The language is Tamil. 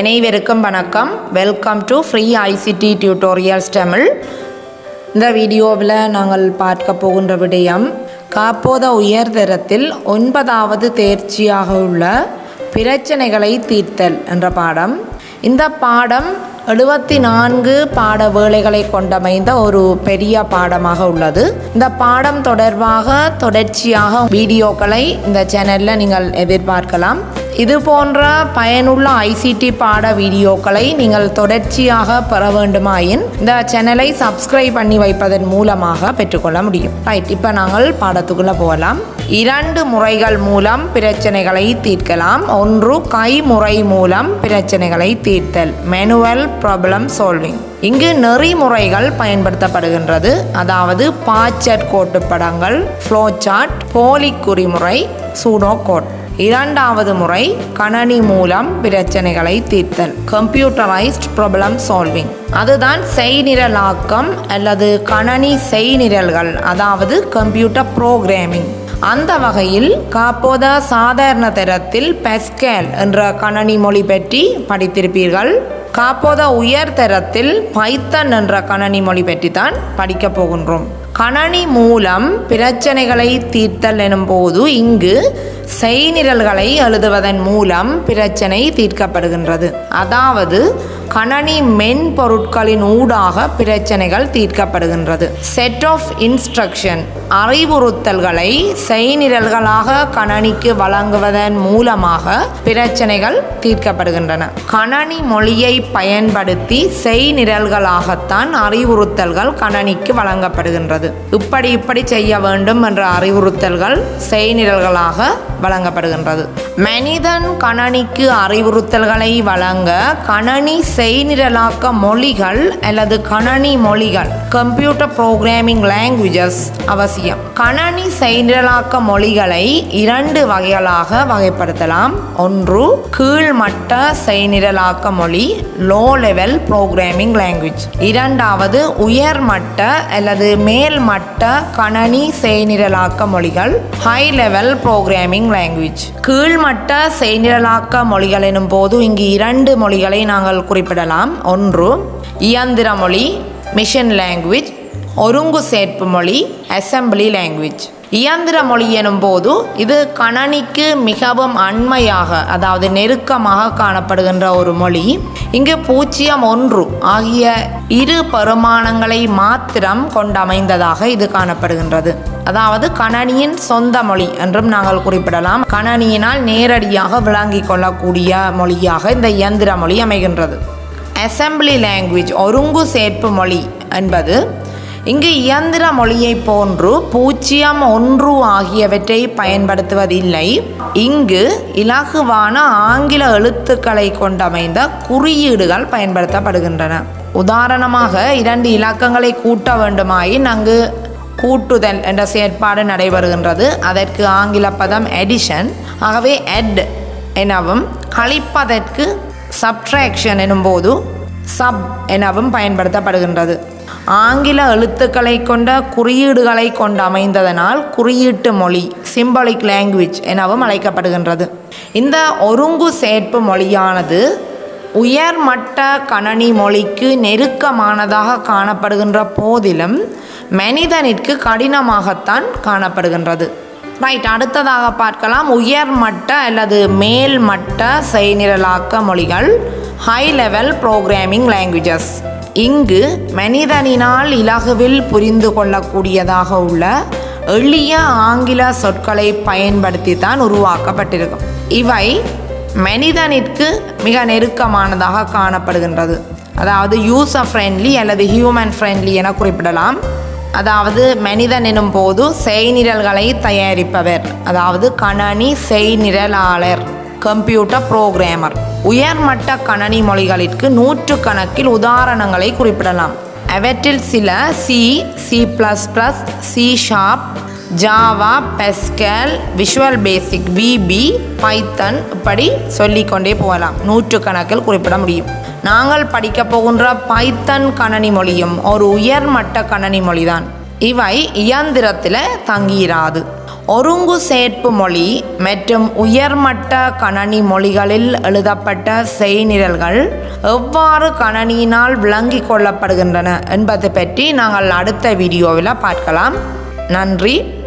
அனைவருக்கும் வணக்கம். Welcome to free ICT tutorials Tamil. இந்த வீடியோவில் நாங்கள் பார்க்க போகின்ற விடயம் காப்போத உயர்தரத்தில் 9வது தேர்ச்சியாக உள்ள பிரச்சனைகளை தீர்த்தல் என்ற பாடம். இந்த பாடம் 74 பாட வேளைகளை கொண்டமைந்த ஒரு பெரிய பாடமாக உள்ளது. இந்த பாடம் தொடர்பாக தொடர்ச்சியாக வீடியோக்களை இந்த சேனலில் நீங்கள் எதிர்பார்க்கலாம். இது போன்ற பயனுள்ள ICT பாட வீடியோக்களை நீங்கள் தொடர்ச்சியாக பெற வேண்டுமாயின் இந்த சேனலை சப்ஸ்கிரைப் பண்ணி வைப்பதன் மூலமாக பெற்றுக்கொள்ள முடியும். ரைட், இப்போ நாங்கள் பாடத்துக்குள்ளே போகலாம். 2 முறைகள் மூலம் பிரச்சனைகளை தீர்க்கலாம். ஒன்று கைமுறை மூலம் பிரச்சனைகளை தீர்த்தல், மேனுவல் ப்ராப்ளம் சால்விங். இங்கு நெறிமுறைகள் பயன்படுத்தப்படுகின்றது. அதாவது பாச்சட் கோட்டுப்படங்கள், ஃப்ளோ சார்ட், போலி குறிமுறை, சூடோ கோட். 2வது முறை கணனி மூலம் பிரச்சனைகளை தீர்த்தல், கம்ப்யூட்டரைஸ்ட் ப்ராப்ளம் சால்விங். அதுதான் செய்நிரலாக்கம் அல்லது கணனி செய்நிரல்கள், அதாவது கம்ப்யூட்டர் ப்ரோக்ராமிங். அந்த வகையில் காப்போத சாதாரண தரத்தில் பாஸ்கல் என்ற கணனி மொழி பற்றி படித்திருப்பீர்கள். காப்போத உயர் தரத்தில் பைத்தன் என்ற கணனி மொழி பற்றி தான் படிக்கப் போகின்றோம். கணனி மூலம் பிரச்சனைகளை தீர்த்தல் எனும் போது இங்கு செய்நிரல்களை எழுதுவதன் மூலம் பிரச்சனை தீர்க்கப்படுகின்றது. அதாவது கணனி மென்பொருட்களின் ஊடாக பிரச்சனைகள் தீர்க்கப்படுகின்றது. செட் ஆஃப் இன்ஸ்ட்ரக்ஷன், அறிவுறுத்தல்களை செய்நிரல்களாக கணனிக்கு வழங்குவதன் மூலமாக பிரச்சனைகள் தீர்க்கப்படுகின்றன. கணனி மொழியை பயன்படுத்தி செய்நிரல்களாகத்தான் அறிவுறுத்தல்கள் கணனிக்கு வழங்கப்படுகின்றது. இப்படி செய்ய வேண்டும் என்ற அறிவுறுத்தல்கள் செய்நிரல்களாக வழங்கப்படுகின்றது. மனிதன் கணனிக்கு அறிவுறுத்தல்களை வழங்க கணனி செய்நிரலாக்க மொழிகள் அல்லது கணனி மொழிகள், கம்ப்யூட்டர் ப்ரோக்ராமிங் லாங்குவேஜஸ் அவசியம். கணனி செய்நிரலாக்க மொழிகளை 2 வகைகளாக வகைப்படுத்தலாம். ஒன்று கீழ்மட்ட செய்நிரலாக்க மொழி, லோ லெவல் ப்ரோக்ராமிங் லாங்குவேஜ். 2வது உயர்மட்ட அல்லது மேல்மட்ட கணனி செய்நிரலாக்க மொழிகள், ஹை லெவல் ப்ரோக்ராமிங் லாங்குவேஜ். கீழ்மட்ட செய்நிரலாக்க மொழிகள் எனும் போது இங்கு 2 மொழிகளை நாங்கள் குறிப்பிடலாம். ஒன்று இயந்திர மொழி, மிஷின் லாங்குவேஜ். ஒருங்கு சேர்ப்பு மொழி, அசம்பிளி லாங்குவேஜ். இயந்திர மொழி எனும் போது இது கணனிக்கு மிகவும் அண்மையாக, அதாவது நெருக்கமாக காணப்படுகின்ற ஒரு மொழி. இங்கு 0, 1 ஆகிய 2 பரிமாணங்களை மாத்திரம் கொண்டமைந்ததாக இது காணப்படுகின்றது. அதாவது கணனியின் சொந்த மொழி என்றும் நாங்கள் குறிப்பிடலாம். கணனியினால் நேரடியாக விளங்கிக் கொள்ளக்கூடிய மொழியாக இந்த இயந்திர மொழி அமைகின்றது. அசம்பிளி லாங்குவேஜ், ஒருங்கு சேர்ப்பு மொழி என்பது இங்கு இயந்திர மொழியை போன்று 0, 1 ஆகியவற்றை பயன்படுத்துவதில்லை. இங்கு இலகுவான ஆங்கில எழுத்துக்களை கொண்டமைந்த குறியீடுகள் பயன்படுத்தப்படுகின்றன. உதாரணமாக 2 இலக்கங்களை கூட்ட வேண்டுமாயின் அங்கு கூட்டுதல் என்ற செயற்பாடு நடைபெறுகின்றது. அதற்கு ஆங்கில பதம் எடிஷன். ஆகவே எட் எனவும், கழிப்பதற்கு சப்ட்ராக்ஷன் எனும்போது சப் எனவும் பயன்படுத்தப்படுகின்றது. ஆங்கில எழுத்துக்களை கொண்ட குறியீடுகளை கொண்டு அமைந்ததனால் குறியீட்டு மொழி, சிம்பாலிக் லாங்குவேஜ் எனவும் அழைக்கப்படுகின்றது. இந்த ஒருங்கு சேர்ப்பு மொழியானது உயர்மட்ட கணனி மொழிக்கு நெருக்கமானதாக காணப்படுகின்ற போதிலும் மனிதனிற்கு கடினமாகத்தான் காணப்படுகின்றது. ரைட், அடுத்ததாக பார்க்கலாம் உயர்மட்ட அல்லது மேல்மட்ட செய்நிரலாக்க மொழிகள், ஹை லெவல் ப்ரோக்ராமிங் லாங்குவேஜஸ். இங்கு மனிதனினால் இலகுவில் புரிந்து கொள்ளக்கூடியதாக உள்ள எளிய ஆங்கில சொற்களை பயன்படுத்தி தான் உருவாக்கப்பட்டிருக்கும். இவை மனிதனிற்கு மிக நெருக்கமானதாக காணப்படுகின்றது. அதாவது யூசர் ஃப்ரெண்ட்லி அல்லது ஹியூமன் ஃப்ரெண்ட்லி என குறிப்பிடலாம். அதாவது மனிதன் எனும் போது செய்நிரல்களை தயாரிப்பவர், அதாவது கணனி செய்நிரலாளர், கம்ப்யூட்டர் புரோகிராமர். உயர்மட்ட கணனி மொழிகளிற்கு 100 கணக்கில் உதாரணங்களை குறிப்பிடலாம். அவற்றில் சில C++, C#, Java, Pascal, Visual Basic, VB, Python, இப்படி சொல்லிக்கொண்டே போகலாம். 100 கணக்கில் குறிப்பிட முடியும். நாங்கள் படிக்க போகின்ற பைத்தன் கணனி மொழியும் ஒரு உயர்மட்ட கணனி மொழிதான். இவை இயந்திரத்தில் தங்கியிராது. ஒருங்கு சேர்ப்பு மொழி மற்றும் உயர்மட்ட கணனி மொழிகளில் எழுதப்பட்ட செய்நிரல்கள் எவ்வாறு கணனியினால் விளங்கிக் கொள்ளப்படுகின்றன என்பது பற்றி நாங்கள் அடுத்த வீடியோவில் பார்க்கலாம். நன்றி.